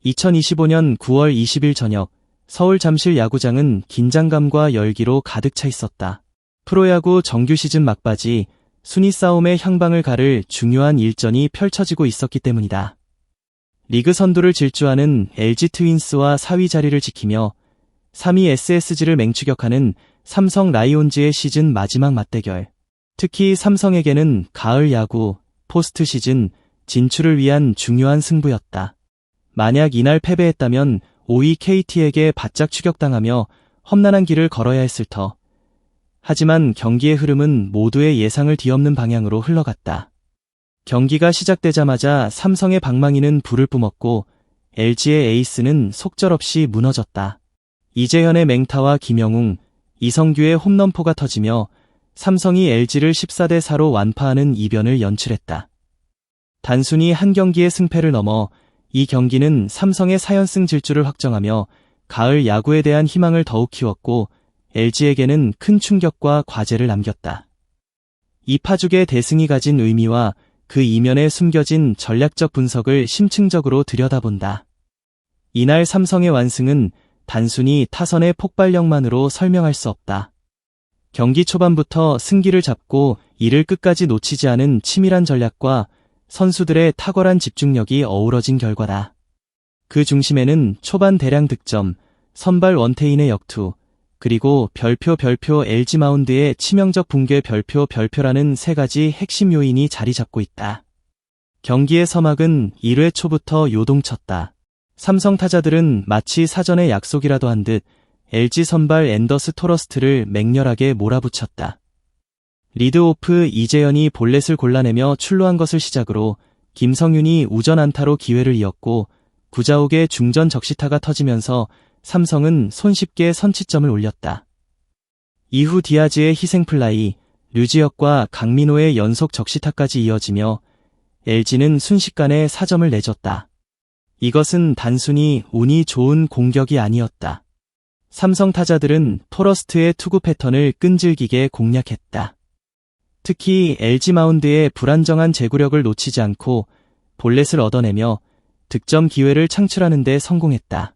(2025년 9월 20일) 저녁 서울 잠실 야구장은 긴장감과 열기로 가득 차 있었다. 프로야구 정규 시즌 막바지 순위 싸움의 향방을 가를 중요한 일전이 펼쳐지고 있었기 때문이다. 리그 선두를 질주하는 LG 트윈스와 4위 자리를 지키며 3위 SSG를 맹추격하는 삼성 라이온즈의 시즌 마지막 맞대결. 특히 삼성에게는 가을 야구, 포스트 시즌 진출을 위한 중요한 승부였다. 만약 이날 패배했다면 5위 KT에게 바짝 추격당하며 험난한 길을 걸어야 했을 터. 하지만 경기의 흐름은 모두의 예상을 뒤엎는 방향으로 흘러갔다. 경기가 시작되자마자 삼성의 방망이는 불을 뿜었고 LG의 에이스는 속절없이 무너졌다. 이재현의 맹타와 김영웅, 이성규의 홈런포가 터지며 삼성이 LG를 14대4로 완파하는 이변을 연출했다. 단순히 한 경기의 승패를 넘어 이 경기는 삼성의 4연승 질주를 확정하며 가을 야구에 대한 희망을 더욱 키웠고 LG에게는 큰 충격과 과제를 남겼다. 이 파죽의 대승이 가진 의미와 그 이면에 숨겨진 전략적 분석을 심층적으로 들여다본다. 이날 삼성의 완승은 단순히 타선의 폭발력만으로 설명할 수 없다. 경기 초반부터 승기를 잡고 이를 끝까지 놓치지 않은 치밀한 전략과 선수들의 탁월한 집중력이 어우러진 결과다. 그 중심에는 초반 대량 득점, 선발 원태인의 역투, 그리고 별표 LG 마운드의 치명적 붕괴 별표라는 세 가지 핵심 요인이 자리 잡고 있다. 경기의 서막은 1회 초부터 요동쳤다. 삼성 타자들은 마치 사전에 약속이라도 한 듯 LG 선발 앤더스 토러스트를 맹렬하게 몰아붙였다. 리드오프 이재현이 볼넷을 골라내며 출루한 것을 시작으로 김성윤이 우전 안타로 기회를 이었고 구자욱의 중전 적시타가 터지면서 삼성은 손쉽게 선취점을 올렸다. 이후 디아즈의 희생플라이, 류지혁과 강민호의 연속 적시타까지 이어지며 LG는 순식간에 4점을 내줬다. 이것은 단순히 운이 좋은 공격이 아니었다. 삼성 타자들은 토러스트의 투구 패턴을 끈질기게 공략했다. 특히 LG 마운드의 불안정한 제구력을 놓치지 않고 볼넷을 얻어내며 득점 기회를 창출하는 데 성공했다.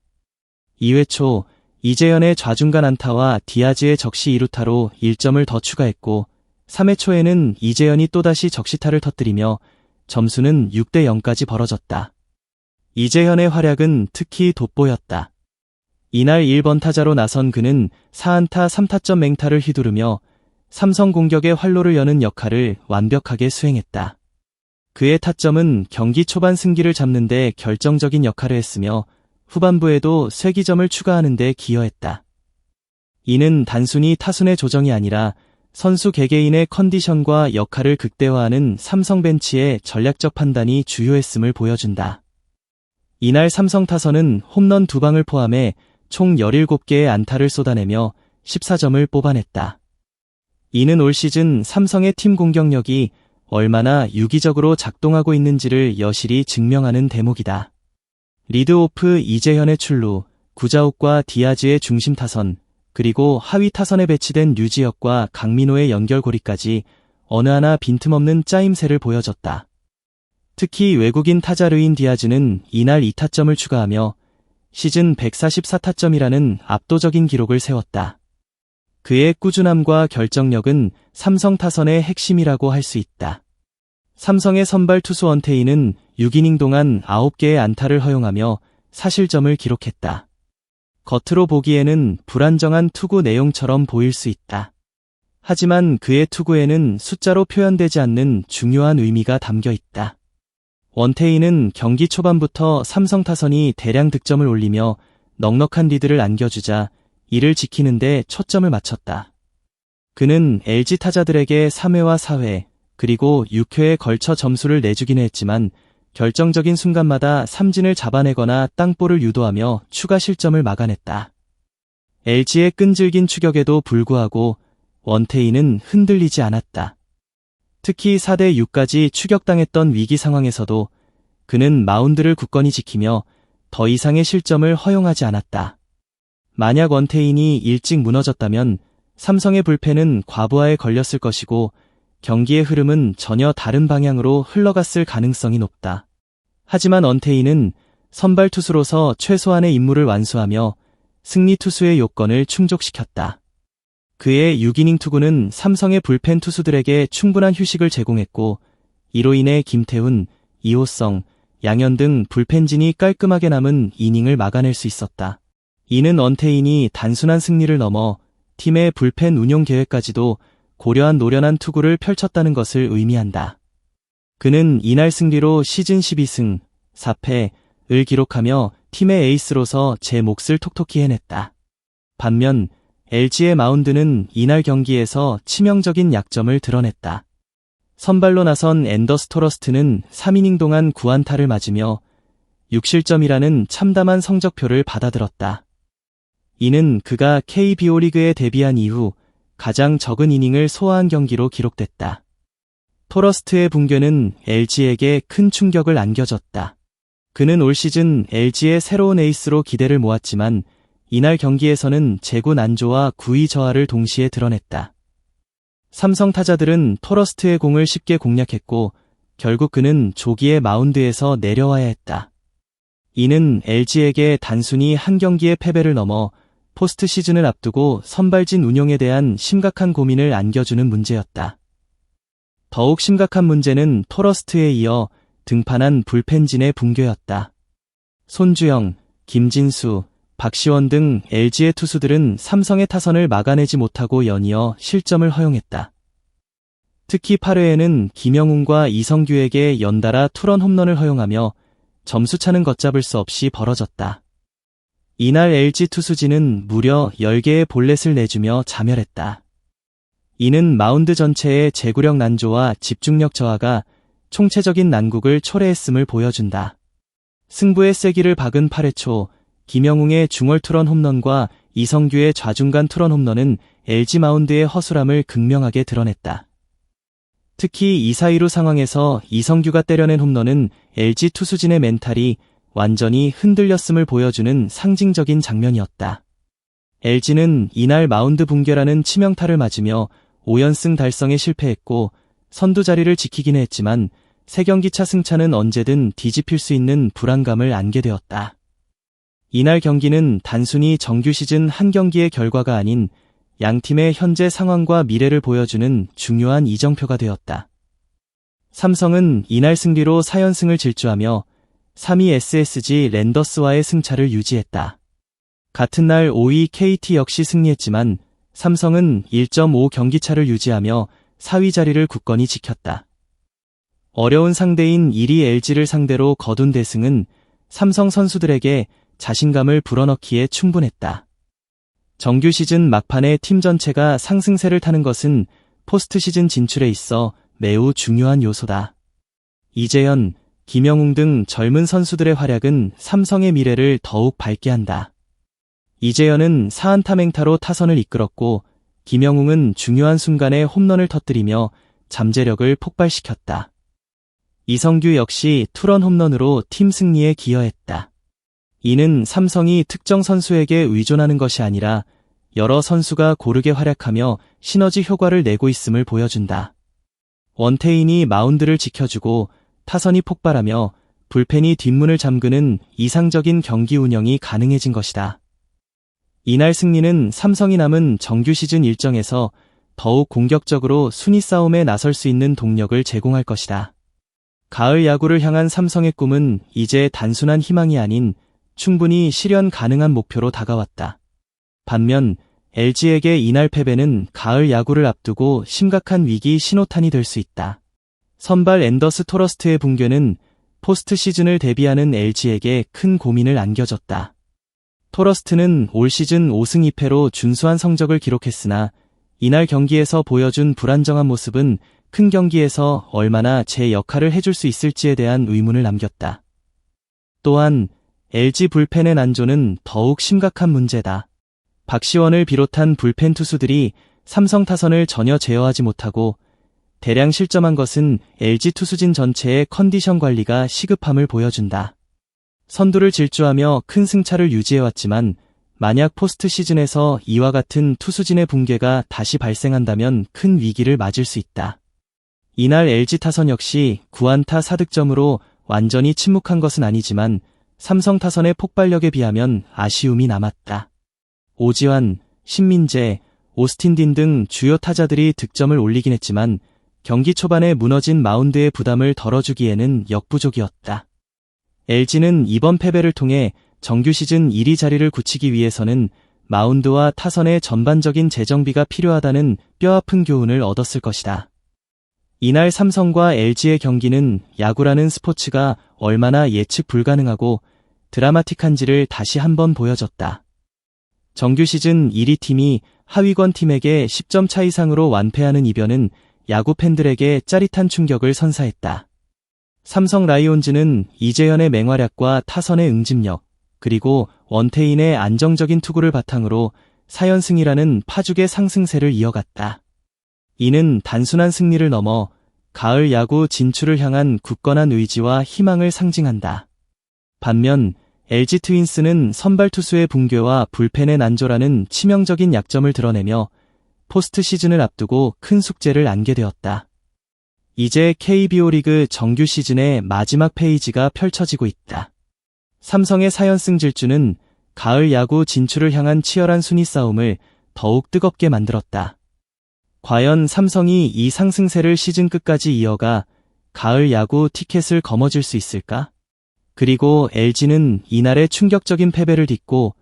2회 초 이재현의 좌중간 안타와 디아즈의 적시 2루타로 1점을 더 추가했고 3회 초에는 이재현이 또다시 적시타를 터뜨리며 점수는 6대0까지 벌어졌다. 이재현의 활약은 특히 돋보였다. 이날 1번 타자로 나선 그는 4안타 3타점 맹타를 휘두르며 삼성 공격의 활로를 여는 역할을 완벽하게 수행했다. 그의 타점은 경기 초반 승기를 잡는 데 결정적인 역할을 했으며 후반부에도 쇄기점을 추가하는 데 기여했다. 이는 단순히 타순의 조정이 아니라 선수 개개인의 컨디션과 역할을 극대화하는 삼성 벤치의 전략적 판단이 주요했음을 보여준다. 이날 삼성 타선은 홈런 2방을 포함해 총 17개의 안타를 쏟아내며 14점을 뽑아냈다. 이는 올 시즌 삼성의 팀 공격력이 얼마나 유기적으로 작동하고 있는지를 여실히 증명하는 대목이다. 리드오프 이재현의 출루, 구자욱과 디아즈의 중심 타선, 그리고 하위 타선에 배치된 류지혁과 강민호의 연결고리까지 어느 하나 빈틈없는 짜임새를 보여줬다. 특히 외국인 타자 르인 디아즈는 이날 2타점을 추가하며 시즌 144타점이라는 압도적인 기록을 세웠다. 그의 꾸준함과 결정력은 삼성 타선의 핵심이라고 할 수 있다. 삼성의 선발 투수 원태인은 6이닝 동안 9개의 안타를 허용하며 사실점을 기록했다. 겉으로 보기에는 불안정한 투구 내용처럼 보일 수 있다. 하지만 그의 투구에는 숫자로 표현되지 않는 중요한 의미가 담겨 있다. 원태인은 경기 초반부터 삼성 타선이 대량 득점을 올리며 넉넉한 리드를 안겨주자 이를 지키는 데 초점을 맞췄다. 그는 LG 타자들에게 3회와 4회, 그리고 6회에 걸쳐 점수를 내주기는 했지만 결정적인 순간마다 삼진을 잡아내거나 땅볼을 유도하며 추가 실점을 막아냈다. LG의 끈질긴 추격에도 불구하고 원태인은 흔들리지 않았다. 특히 4대6까지 추격당했던 위기 상황에서도 그는 마운드를 굳건히 지키며 더 이상의 실점을 허용하지 않았다. 만약 원태인이 일찍 무너졌다면 삼성의 불펜은 과부하에 걸렸을 것이고 경기의 흐름은 전혀 다른 방향으로 흘러갔을 가능성이 높다. 하지만 언태인은 선발 투수로서 최소한의 임무를 완수하며 승리 투수의 요건을 충족시켰다. 그의 6이닝 투구는 삼성의 불펜 투수들에게 충분한 휴식을 제공했고 이로 인해 김태훈, 이호성, 양현 등 불펜진이 깔끔하게 남은 이닝을 막아낼 수 있었다. 이는 언태인이 단순한 승리를 넘어 팀의 불펜 운용 계획까지도 고려한 노련한 투구를 펼쳤다는 것을 의미한다. 그는 이날 승리로 시즌 12승, 4패를 기록하며 팀의 에이스로서 제 몫을 톡톡히 해냈다. 반면 LG의 마운드는 이날 경기에서 치명적인 약점을 드러냈다. 선발로 나선 앤더스 토러스트는 3이닝 동안 9안타를 맞으며 6실점이라는 참담한 성적표를 받아들었다. 이는 그가 KBO 리그에 데뷔한 이후 가장 적은 이닝을 소화한 경기로 기록됐다. 토러스트의 붕괴는 LG에게 큰 충격을 안겨줬다. 그는 올 시즌 LG의 새로운 에이스로 기대를 모았지만 이날 경기에서는 재구 난조와 구위 저하를 동시에 드러냈다. 삼성 타자들은 토러스트의 공을 쉽게 공략했고 결국 그는 조기에 마운드에서 내려와야 했다. 이는 LG에게 단순히 한 경기의 패배를 넘어 포스트 시즌을 앞두고 선발진 운용에 대한 심각한 고민을 안겨주는 문제였다. 더욱 심각한 문제는 토러스트에 이어 등판한 불펜진의 붕괴였다. 손주영, 김진수, 박시원 등 LG의 투수들은 삼성의 타선을 막아내지 못하고 연이어 실점을 허용했다. 특히 8회에는 김영웅과 이성규에게 연달아 투런 홈런을 허용하며 점수차는 걷잡을 수 없이 벌어졌다. 이날 LG 투수진은 무려 10개의 볼넷을 내주며 자멸했다. 이는 마운드 전체의 제구력 난조와 집중력 저하가 총체적인 난국을 초래했음을 보여준다. 승부의 세기를 박은 8회 초 김영웅의 중얼 투런 홈런과 이성규의 좌중간 투런 홈런은 LG 마운드의 허술함을 극명하게 드러냈다. 특히 2-4-2루 상황에서 이성규가 때려낸 홈런은 LG 투수진의 멘탈이 완전히 흔들렸음을 보여주는 상징적인 장면이었다. LG는 이날 마운드 붕괴라는 치명타를 맞으며 5연승 달성에 실패했고 선두 자리를 지키기는 했지만 3경기차 승차는 언제든 뒤집힐 수 있는 불안감을 안게 되었다. 이날 경기는 단순히 정규 시즌 한 경기의 결과가 아닌 양팀의 현재 상황과 미래를 보여주는 중요한 이정표가 되었다. 삼성은 이날 승리로 4연승을 질주하며 3위 SSG 랜더스와의 승차를 유지했다. 같은 날 5위 KT 역시 승리했지만 삼성은 1.5 경기차를 유지하며 4위 자리를 굳건히 지켰다. 어려운 상대인 1위 LG를 상대로 거둔 대승은 삼성 선수들에게 자신감을 불어넣기에 충분했다. 정규 시즌 막판에 팀 전체가 상승세를 타는 것은 포스트 시즌 진출에 있어 매우 중요한 요소다. 이재현, 김영웅 등 젊은 선수들의 활약은 삼성의 미래를 더욱 밝게 한다. 이재현은 4안타 맹타로 타선을 이끌었고 김영웅은 중요한 순간에 홈런을 터뜨리며 잠재력을 폭발시켰다. 이성규 역시 투런 홈런으로 팀 승리에 기여했다. 이는 삼성이 특정 선수에게 의존하는 것이 아니라 여러 선수가 고르게 활약하며 시너지 효과를 내고 있음을 보여준다. 원태인이 마운드를 지켜주고 타선이 폭발하며 불펜이 뒷문을 잠그는 이상적인 경기 운영이 가능해진 것이다. 이날 승리는 삼성이 남은 정규 시즌 일정에서 더욱 공격적으로 순위 싸움에 나설 수 있는 동력을 제공할 것이다. 가을 야구를 향한 삼성의 꿈은 이제 단순한 희망이 아닌 충분히 실현 가능한 목표로 다가왔다. 반면 LG에게 이날 패배는 가을 야구를 앞두고 심각한 위기 신호탄이 될 수 있다. 선발 앤더스 토러스트의 붕괴는 포스트 시즌을 대비하는 LG에게 큰 고민을 안겨줬다. 토러스트는 올 시즌 5승 2패로 준수한 성적을 기록했으나 이날 경기에서 보여준 불안정한 모습은 큰 경기에서 얼마나 제 역할을 해줄 수 있을지에 대한 의문을 남겼다. 또한 LG 불펜의 난조는 더욱 심각한 문제다. 박시원을 비롯한 불펜 투수들이 삼성 타선을 전혀 제어하지 못하고 대량 실점한 것은 LG 투수진 전체의 컨디션 관리가 시급함을 보여준다. 선두를 질주하며 큰 승차를 유지해왔지만 만약 포스트 시즌에서 이와 같은 투수진의 붕괴가 다시 발생한다면 큰 위기를 맞을 수 있다. 이날 LG 타선 역시 9안타 4득점으로 완전히 침묵한 것은 아니지만 삼성 타선의 폭발력에 비하면 아쉬움이 남았다. 오지환, 신민재, 오스틴 딘 등 주요 타자들이 득점을 올리긴 했지만 경기 초반에 무너진 마운드의 부담을 덜어주기에는 역부족이었다. LG는 이번 패배를 통해 정규 시즌 1위 자리를 굳히기 위해서는 마운드와 타선의 전반적인 재정비가 필요하다는 뼈아픈 교훈을 얻었을 것이다. 이날 삼성과 LG의 경기는 야구라는 스포츠가 얼마나 예측 불가능하고 드라마틱한지를 다시 한번 보여줬다. 정규 시즌 1위 팀이 하위권 팀에게 10점 차 이상으로 완패하는 이변은 야구 팬들에게 짜릿한 충격을 선사했다. 삼성 라이온즈는 이재현의 맹활약과 타선의 응집력, 그리고 원태인의 안정적인 투구를 바탕으로 4연승이라는 파죽의 상승세를 이어갔다. 이는 단순한 승리를 넘어 가을 야구 진출을 향한 굳건한 의지와 희망을 상징한다. 반면 LG 트윈스는 선발 투수의 붕괴와 불펜의 난조라는 치명적인 약점을 드러내며 포스트 시즌을 앞두고 큰 숙제를 안게 되었다. 이제 KBO 리그 정규 시즌의 마지막 페이지가 펼쳐지고 있다. 삼성의 4연승 질주는 가을 야구 진출을 향한 치열한 순위 싸움을 더욱 뜨겁게 만들었다. 과연 삼성이 이 상승세를 시즌 끝까지 이어가 가을 야구 티켓을 거머쥘 수 있을까? 그리고 LG는 이날의 충격적인 패배를 딛고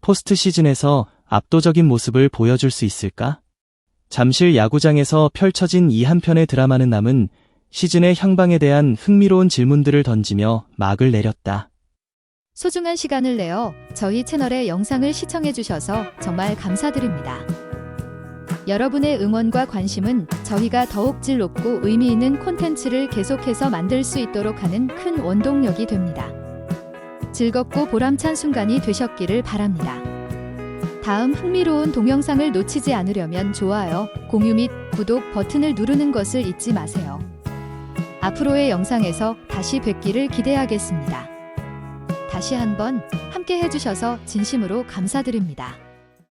포스트 시즌에서 압도적인 모습을 보여줄 수 있을까? 잠실 야구장에서 펼쳐진 이 한편의 드라마는 남은 시즌의 향방에 대한 흥미로운 질문들을 던지며 막을 내렸다. 소중한 시간을 내어 저희 채널의 영상을 시청해주셔서 정말 감사드립니다. 여러분의 응원과 관심은 저희가 더욱 질 높고 의미 있는 콘텐츠를 계속해서 만들 수 있도록 하는 큰 원동력이 됩니다. 즐겁고 보람찬 순간이 되셨기를 바랍니다. 다음 흥미로운 동영상을 놓치지 않으려면 좋아요, 공유 및 구독 버튼을 누르는 것을 잊지 마세요. 앞으로의 영상에서 다시 뵙기를 기대하겠습니다. 다시 한번 함께 해주셔서 진심으로 감사드립니다.